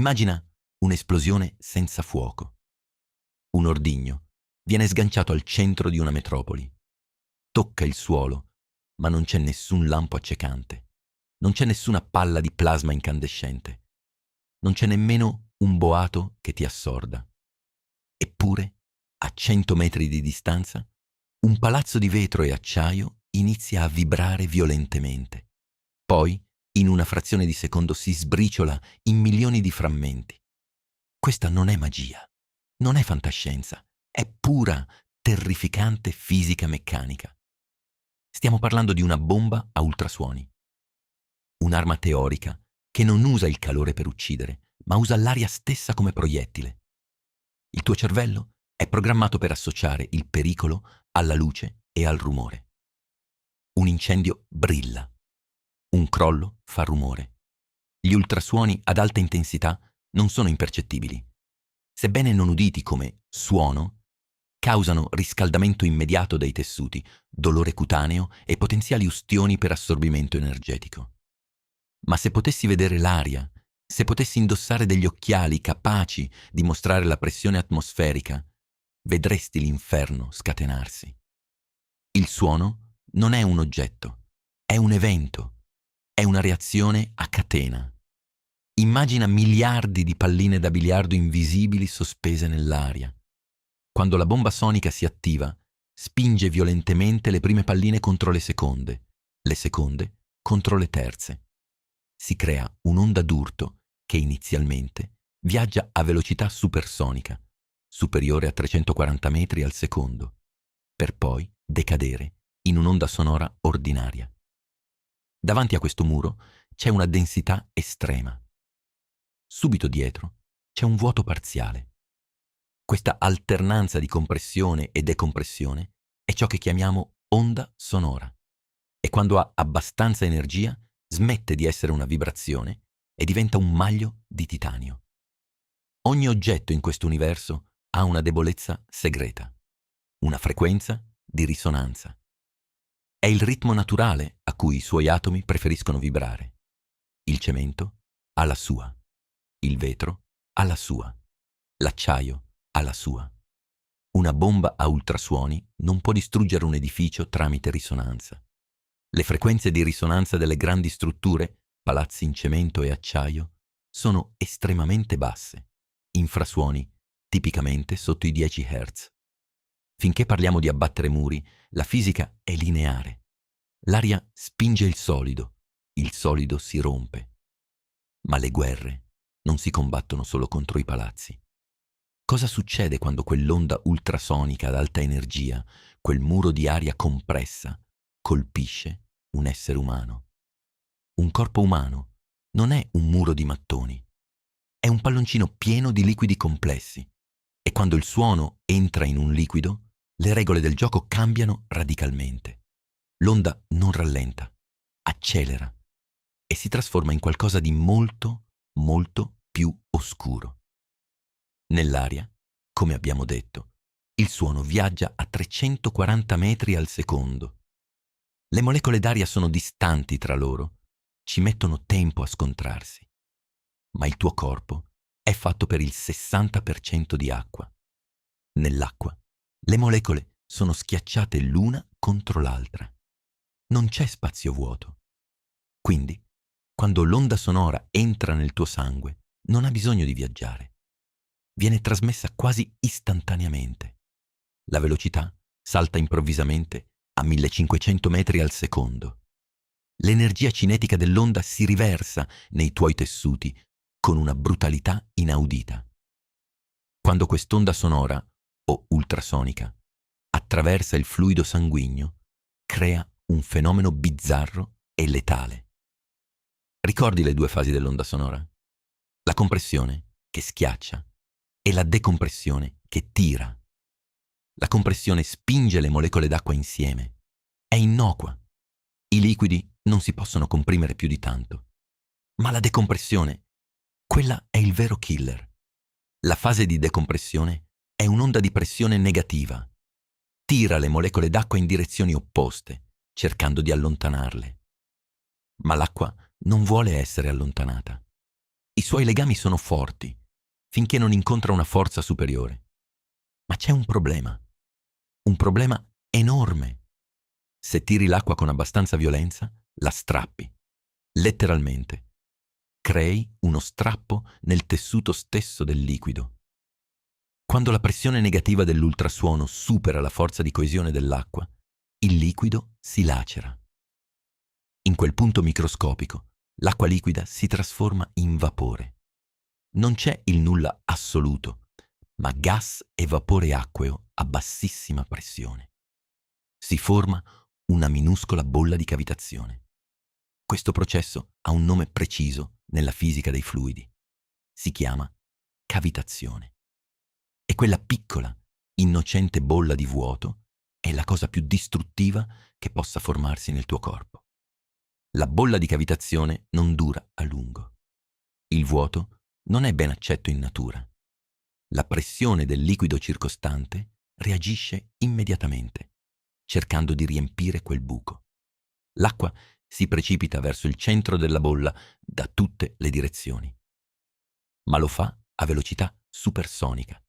Immagina un'esplosione senza fuoco. Un ordigno viene sganciato al centro di una metropoli. Tocca il suolo, ma non c'è nessun lampo accecante. Non c'è nessuna palla di plasma incandescente. Non c'è nemmeno un boato che ti assorda. Eppure, a 100 metri di distanza, un palazzo di vetro e acciaio inizia a vibrare violentemente. Poi, in una frazione di secondo, si sbriciola in milioni di frammenti. Questa non è magia, non è fantascienza, è pura, terrificante fisica meccanica. Stiamo parlando di una bomba a ultrasuoni. Un'arma teorica che non usa il calore per uccidere, ma usa l'aria stessa come proiettile. Il tuo cervello è programmato per associare il pericolo alla luce e al rumore. Un incendio brilla. Un crollo fa rumore. Gli ultrasuoni ad alta intensità non sono impercettibili. Sebbene non uditi come suono, causano riscaldamento immediato dei tessuti, dolore cutaneo e potenziali ustioni per assorbimento energetico. Ma se potessi vedere l'aria, se potessi indossare degli occhiali capaci di mostrare la pressione atmosferica, vedresti l'inferno scatenarsi. Il suono non è un oggetto, è un evento, è una reazione a catena. Immagina miliardi di palline da biliardo invisibili sospese nell'aria. Quando la bomba sonica si attiva, spinge violentemente le prime palline contro le seconde contro le terze. Si crea un'onda d'urto che inizialmente viaggia a velocità supersonica, superiore a 340 metri al secondo, per poi decadere in un'onda sonora ordinaria. Davanti a questo muro c'è una densità estrema. Subito dietro c'è un vuoto parziale. Questa alternanza di compressione e decompressione è ciò che chiamiamo onda sonora. E quando ha abbastanza energia, smette di essere una vibrazione e diventa un maglio di titanio. Ogni oggetto in questo universo ha una debolezza segreta, una frequenza di risonanza. È il ritmo naturale a cui i suoi atomi preferiscono vibrare. Il cemento ha la sua, il vetro ha la sua, l'acciaio ha la sua. Una bomba a ultrasuoni non può distruggere un edificio tramite risonanza. Le frequenze di risonanza delle grandi strutture, palazzi in cemento e acciaio, sono estremamente basse, infrasuoni tipicamente sotto i 10 Hz. Finché parliamo di abbattere muri, la fisica è lineare. L'aria spinge il solido si rompe. Ma le guerre non si combattono solo contro i palazzi. Cosa succede quando quell'onda ultrasonica ad alta energia, quel muro di aria compressa, colpisce un essere umano? Un corpo umano non è un muro di mattoni, è un palloncino pieno di liquidi complessi e quando il suono entra in un liquido, le regole del gioco cambiano radicalmente. L'onda non rallenta, accelera e si trasforma in qualcosa di molto, molto più oscuro. Nell'aria, come abbiamo detto, il suono viaggia a 340 metri al secondo. Le molecole d'aria sono distanti tra loro, ci mettono tempo a scontrarsi. Ma il tuo corpo è fatto per il 60% di acqua. Nell'acqua, le molecole sono schiacciate l'una contro l'altra. Non c'è spazio vuoto. Quindi, quando l'onda sonora entra nel tuo sangue, non ha bisogno di viaggiare. Viene trasmessa quasi istantaneamente. La velocità salta improvvisamente a 1500 metri al secondo. L'energia cinetica dell'onda si riversa nei tuoi tessuti con una brutalità inaudita. Quando quest'onda sonora, o ultrasonica, attraversa il fluido sanguigno, crea un fenomeno bizzarro e letale. Ricordi le due fasi dell'onda sonora? La compressione, che schiaccia, e la decompressione, che tira. La compressione spinge le molecole d'acqua insieme. È innocua. I liquidi non si possono comprimere più di tanto. Ma la decompressione, quella è il vero killer. La fase di decompressione è un'onda di pressione negativa. Tira le molecole d'acqua in direzioni opposte, cercando di allontanarle. Ma l'acqua non vuole essere allontanata. I suoi legami sono forti, finché non incontra una forza superiore. Ma c'è un problema enorme. Se tiri l'acqua con abbastanza violenza, la strappi. Letteralmente. Crei uno strappo nel tessuto stesso del liquido. Quando la pressione negativa dell'ultrasuono supera la forza di coesione dell'acqua, il liquido si lacera. In quel punto microscopico, l'acqua liquida si trasforma in vapore. Non c'è il nulla assoluto, ma gas e vapore acqueo a bassissima pressione. Si forma una minuscola bolla di cavitazione. Questo processo ha un nome preciso nella fisica dei fluidi. Si chiama cavitazione. E quella piccola, innocente bolla di vuoto è la cosa più distruttiva che possa formarsi nel tuo corpo. La bolla di cavitazione non dura a lungo. Il vuoto non è ben accetto in natura. La pressione del liquido circostante reagisce immediatamente, cercando di riempire quel buco. L'acqua si precipita verso il centro della bolla da tutte le direzioni, ma lo fa a velocità supersonica.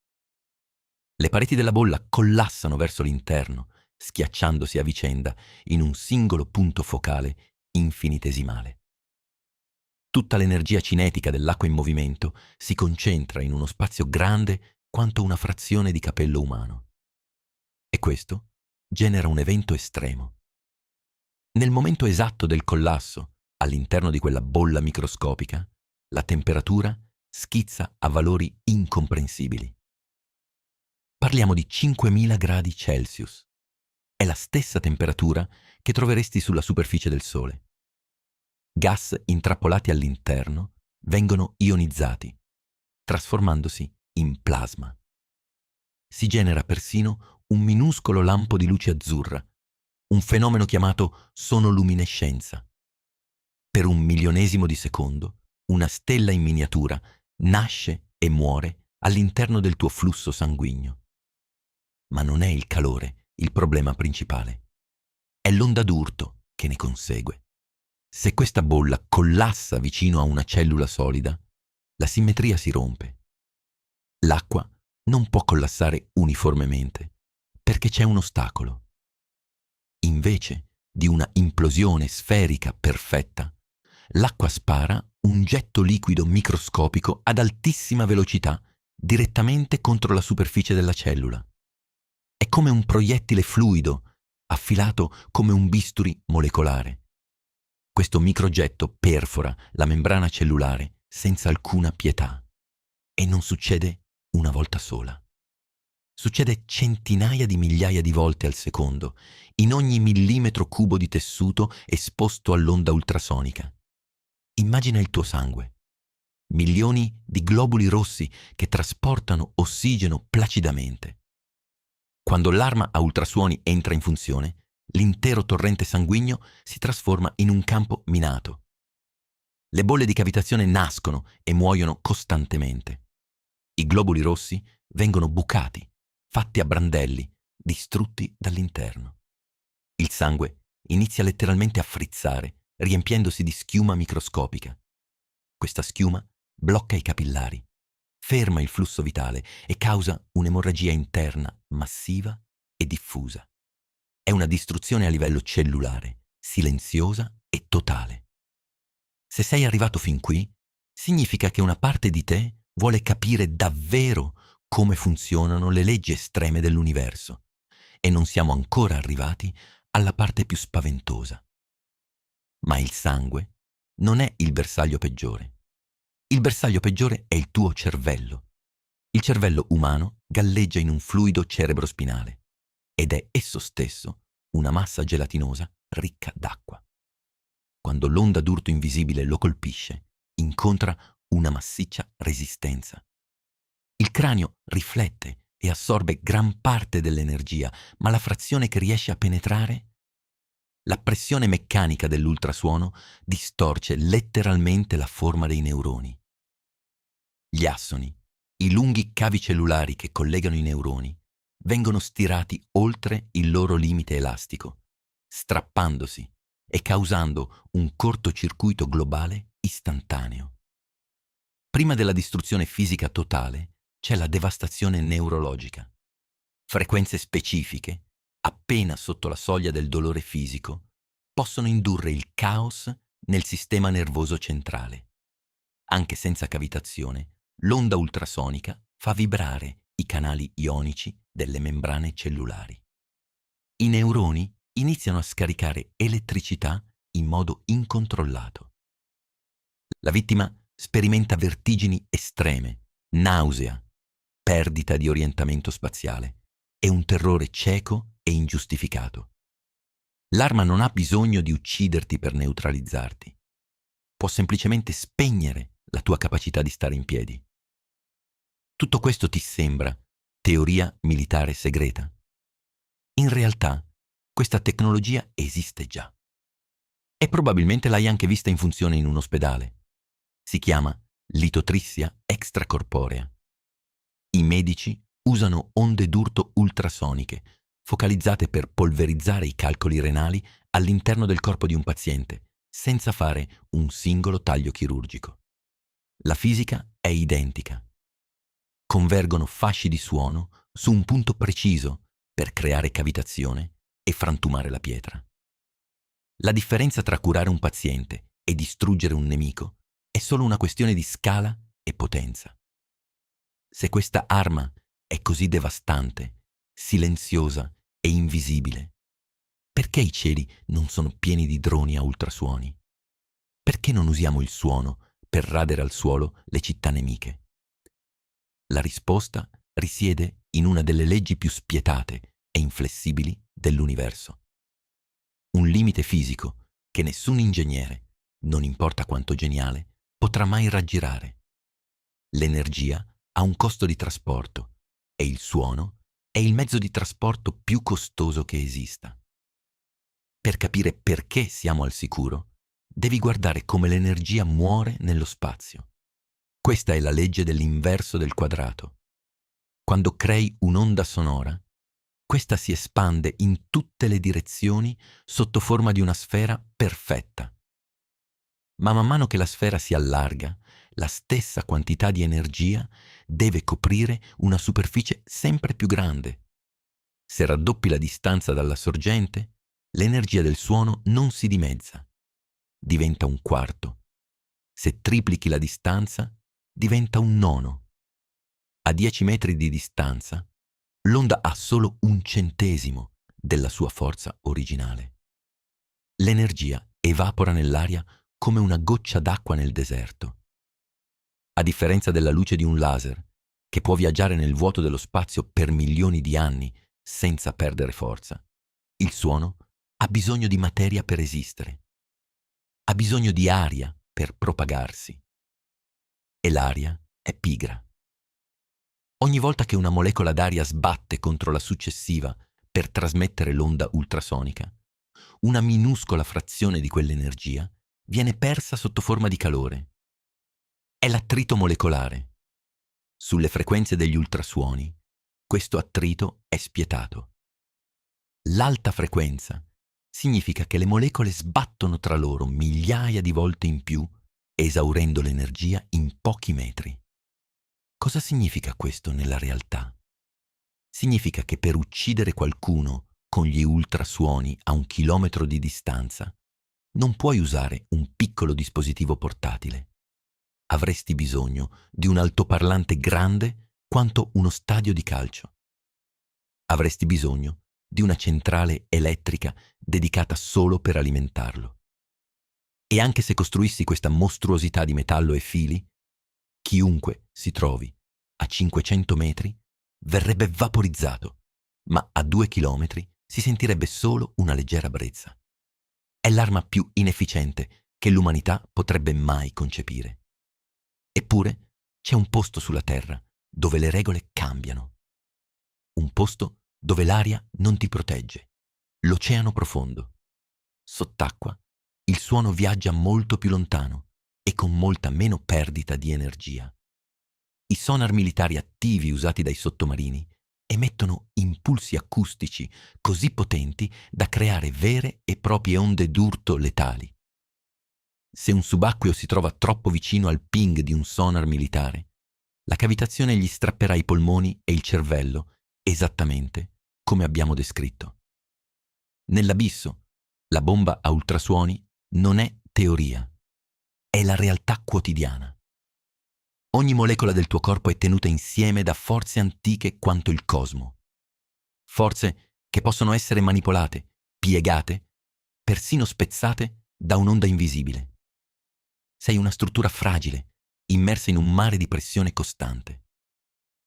Le pareti della bolla collassano verso l'interno, schiacciandosi a vicenda in un singolo punto focale infinitesimale. Tutta l'energia cinetica dell'acqua in movimento si concentra in uno spazio grande quanto una frazione di capello umano. E questo genera un evento estremo. Nel momento esatto del collasso, all'interno di quella bolla microscopica, la temperatura schizza a valori incomprensibili. Parliamo di 5.000 gradi Celsius. È la stessa temperatura che troveresti sulla superficie del Sole. Gas intrappolati all'interno vengono ionizzati, trasformandosi in plasma. Si genera persino un minuscolo lampo di luce azzurra, un fenomeno chiamato sonoluminescenza. Per un milionesimo di secondo, una stella in miniatura nasce e muore all'interno del tuo flusso sanguigno. Ma non è il calore il problema principale. È l'onda d'urto che ne consegue. Se questa bolla collassa vicino a una cellula solida, la simmetria si rompe. L'acqua non può collassare uniformemente perché c'è un ostacolo. Invece di una implosione sferica perfetta, l'acqua spara un getto liquido microscopico ad altissima velocità direttamente contro la superficie della cellula. È come un proiettile fluido, affilato come un bisturi molecolare. Questo microgetto perfora la membrana cellulare senza alcuna pietà. E non succede una volta sola. Succede centinaia di migliaia di volte al secondo, in ogni millimetro cubo di tessuto esposto all'onda ultrasonica. Immagina il tuo sangue. Milioni di globuli rossi che trasportano ossigeno placidamente. Quando l'arma a ultrasuoni entra in funzione, l'intero torrente sanguigno si trasforma in un campo minato. Le bolle di cavitazione nascono e muoiono costantemente. I globuli rossi vengono bucati, fatti a brandelli, distrutti dall'interno. Il sangue inizia letteralmente a frizzare, riempiendosi di schiuma microscopica. Questa schiuma blocca i capillari, ferma il flusso vitale e causa un'emorragia interna massiva e diffusa. È una distruzione a livello cellulare, silenziosa e totale. Se sei arrivato fin qui, significa che una parte di te vuole capire davvero come funzionano le leggi estreme dell'universo e non siamo ancora arrivati alla parte più spaventosa. Ma il sangue non è il bersaglio peggiore. Il bersaglio peggiore è il tuo cervello. Il cervello umano galleggia in un fluido cerebrospinale ed è esso stesso una massa gelatinosa ricca d'acqua. Quando l'onda d'urto invisibile lo colpisce, incontra una massiccia resistenza. Il cranio riflette e assorbe gran parte dell'energia, ma la frazione che riesce a penetrare, la pressione meccanica dell'ultrasuono distorce letteralmente la forma dei neuroni. Gli assoni, i lunghi cavi cellulari che collegano i neuroni, vengono stirati oltre il loro limite elastico, strappandosi e causando un cortocircuito globale istantaneo. Prima della distruzione fisica totale c'è la devastazione neurologica. Frequenze specifiche, appena sotto la soglia del dolore fisico, possono indurre il caos nel sistema nervoso centrale. Anche senza cavitazione, l'onda ultrasonica fa vibrare i canali ionici delle membrane cellulari. I neuroni iniziano a scaricare elettricità in modo incontrollato. La vittima sperimenta vertigini estreme, nausea, perdita di orientamento spaziale e un terrore cieco e ingiustificato. L'arma non ha bisogno di ucciderti per neutralizzarti. Può semplicemente spegnere la tua capacità di stare in piedi. Tutto questo ti sembra teoria militare segreta? In realtà, questa tecnologia esiste già. E probabilmente l'hai anche vista in funzione in un ospedale. Si chiama litotrissia extracorporea. I medici usano onde d'urto ultrasoniche, focalizzate per polverizzare i calcoli renali all'interno del corpo di un paziente, senza fare un singolo taglio chirurgico. La fisica è identica. Convergono fasci di suono su un punto preciso per creare cavitazione e frantumare la pietra. La differenza tra curare un paziente e distruggere un nemico è solo una questione di scala e potenza. Se questa arma è così devastante, silenziosa e invisibile, perché i cieli non sono pieni di droni a ultrasuoni? Perché non usiamo il suono per radere al suolo le città nemiche? La risposta risiede in una delle leggi più spietate e inflessibili dell'universo. Un limite fisico che nessun ingegnere, non importa quanto geniale, potrà mai raggirare. L'energia ha un costo di trasporto e il suono è il mezzo di trasporto più costoso che esista. Per capire perché siamo al sicuro, devi guardare come l'energia muore nello spazio. Questa è la legge dell'inverso del quadrato. Quando crei un'onda sonora, questa si espande in tutte le direzioni sotto forma di una sfera perfetta. Ma man mano che la sfera si allarga, la stessa quantità di energia deve coprire una superficie sempre più grande. Se raddoppi la distanza dalla sorgente, l'energia del suono non si dimezza, diventa un quarto. Se triplichi la distanza, diventa un nono. A 10 metri di distanza, l'onda ha solo 1/100 della sua forza originale. L'energia evapora nell'aria come una goccia d'acqua nel deserto. A differenza della luce di un laser, che può viaggiare nel vuoto dello spazio per milioni di anni senza perdere forza, il suono ha bisogno di materia per esistere. Ha bisogno di aria per propagarsi. E l'aria è pigra. Ogni volta che una molecola d'aria sbatte contro la successiva per trasmettere l'onda ultrasonica, una minuscola frazione di quell'energia viene persa sotto forma di calore. È l'attrito molecolare. Sulle frequenze degli ultrasuoni, questo attrito è spietato. L'alta frequenza significa che le molecole sbattono tra loro migliaia di volte in più, esaurendo l'energia in pochi metri. Cosa significa questo nella realtà? Significa che per uccidere qualcuno con gli ultrasuoni a 1 chilometro di distanza, non puoi usare un piccolo dispositivo portatile. Avresti bisogno di un altoparlante grande quanto uno stadio di calcio. Avresti bisogno di una centrale elettrica dedicata solo per alimentarlo. E anche se costruissi questa mostruosità di metallo e fili, chiunque si trovi a 500 metri verrebbe vaporizzato, ma a 2 chilometri si sentirebbe solo una leggera brezza. È l'arma più inefficiente che l'umanità potrebbe mai concepire. Eppure c'è un posto sulla Terra dove le regole cambiano. Un posto dove l'aria non ti protegge. L'oceano profondo. Sott'acqua il suono viaggia molto più lontano e con molta meno perdita di energia. I sonar militari attivi usati dai sottomarini emettono impulsi acustici così potenti da creare vere e proprie onde d'urto letali. Se un subacqueo si trova troppo vicino al ping di un sonar militare, la cavitazione gli strapperà i polmoni e il cervello, esattamente come abbiamo descritto. Nell'abisso, la bomba a ultrasuoni non è teoria, è la realtà quotidiana. Ogni molecola del tuo corpo è tenuta insieme da forze antiche quanto il cosmo. Forze che possono essere manipolate, piegate, persino spezzate da un'onda invisibile. Sei una struttura fragile, immersa in un mare di pressione costante.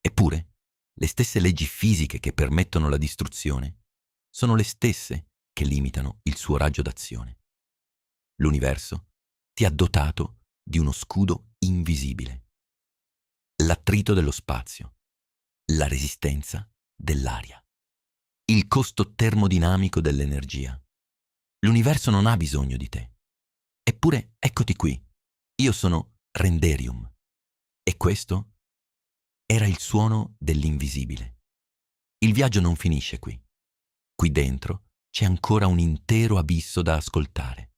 Eppure, le stesse leggi fisiche che permettono la distruzione sono le stesse che limitano il suo raggio d'azione. L'universo ti ha dotato di uno scudo invisibile. L'attrito dello spazio, la resistenza dell'aria, il costo termodinamico dell'energia. L'universo non ha bisogno di te. Eppure eccoti qui. Io sono Renderium. E questo era il suono dell'invisibile. Il viaggio non finisce qui. Qui dentro c'è ancora un intero abisso da ascoltare.